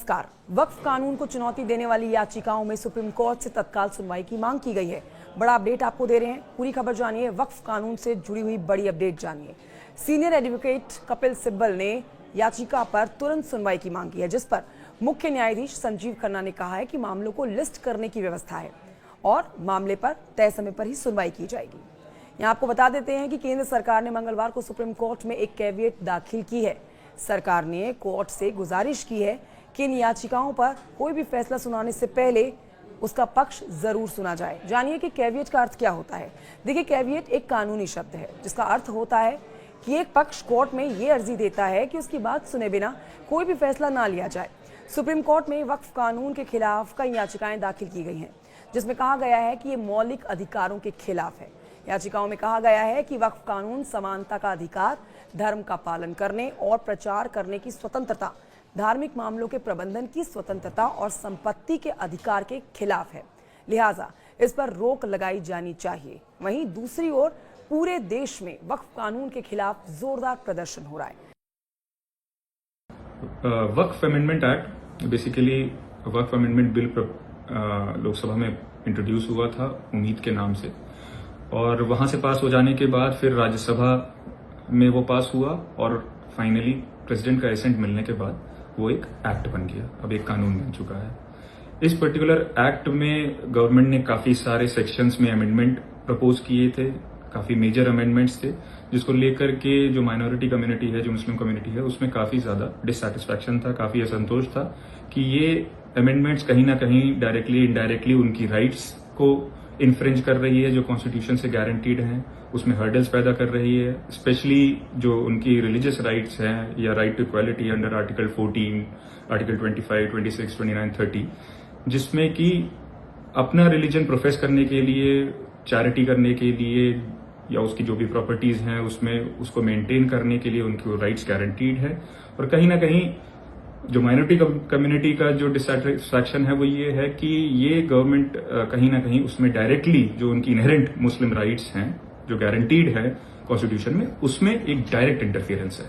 नमस्कार। वक्फ कानून को चुनौती देने वाली याचिकाओं में सुप्रीम कोर्ट से तत्काल सुनवाई की मांग की गई है। बड़ा अपडेट आपको दे रहे हैं, पूरी खबर जानिए। वक्फ कानून से जुड़ी हुई बड़ी अपडेट जानिए। सीनियर एडवोकेट कपिल सिब्बल ने याचिका पर तुरंत सुनवाई की मांग की है, जिस पर मुख्य न्यायाधीश संजीव खन्ना ने कहा है कि मामलों को लिस्ट करने की व्यवस्था है और मामले पर तय समय पर ही सुनवाई की जाएगी। यहाँ आपको बता देते हैं कि केंद्र सरकार ने मंगलवार को सुप्रीम कोर्ट में एक कैविएट दाखिल की है। सरकार ने कोर्ट से गुजारिश की है कि इन याचिकाओं पर कोई भी फैसला सुनाने से पहले उसका पक्ष जरूर सुना जाए। जानिए कि कैविएट का अर्थ क्या होता है। देखिए, कैविएट एक कानूनी शब्द है जिसका अर्थ होता है कि एक पक्ष कोर्ट में ये अर्जी देता है कि उसकी बात सुने बिना कोई भी फैसला ना लिया जाए। सुप्रीम कोर्ट में वक्फ कानून के खिलाफ कई याचिकाएं दाखिल की गई हैं, जिसमें कहा गया है कि ये मौलिक अधिकारों के खिलाफ है। याचिकाओं में कहा गया है कि वक्फ कानून समानता का अधिकार, धर्म का पालन करने और प्रचार करने की स्वतंत्रता, धार्मिक मामलों के प्रबंधन की स्वतंत्रता और संपत्ति के अधिकार के खिलाफ है। लिहाजा इस पर रोक लगाई जानी चाहिए। वहीं दूसरी ओर पूरे देश में वक्फ कानून के खिलाफ जोरदार प्रदर्शन हो रहा है। वक्फ अमेंडमेंट एक्ट बेसिकली वक्फ अमेंडमेंट बिल लोकसभा में इंट्रोड्यूस हुआ था उम्मीद के नाम से, और वहां से पास हो जाने के बाद फिर राज्यसभा में वो पास हुआ और फाइनली प्रेसिडेंट का एसेंट मिलने के बाद वो एक एक्ट बन गया, अब एक कानून बन चुका है। इस पर्टिकुलर एक्ट में गवर्नमेंट ने काफी सारे सेक्शंस में अमेंडमेंट प्रपोज किए थे, काफी मेजर अमेंडमेंट्स थे, जिसको लेकर के जो माइनॉरिटी कम्युनिटी है, जो मुस्लिम कम्युनिटी है, उसमें काफी ज्यादा डिससैटिस्फैक्शन था, काफी असंतोष था कि ये अमेंडमेंट्स कहीं ना कहीं डायरेक्टली इनडायरेक्टली उनकी राइट्स को इन्फ्रिंज कर रही है, जो कॉन्स्टिट्यूशन से गारंटीड हैं, उसमें हर्डल्स पैदा कर रही है। स्पेशली जो उनकी रिलीजियस राइट्स हैं या right to equality under article 14, article 25, 26, 29, 30, जिसमें कि अपना रिलीजन प्रोफेस करने के लिए, चैरिटी करने के लिए या उसकी जो भी प्रॉपर्टीज हैं उसमें उसको मेंटेन करने के लिए उनकी राइट्स गारंटीड है। और कहीं ना कहीं जो माइनॉरिटी कम्युनिटी का जो डिससैटिस्फैक्शन है वो ये है कि ये गवर्नमेंट कहीं ना कहीं उसमें डायरेक्टली जो उनकी इनहेरेंट मुस्लिम राइट्स हैं जो गारंटीड है कॉन्स्टिट्यूशन में, उसमें एक डायरेक्ट इंटरफियरेंस है।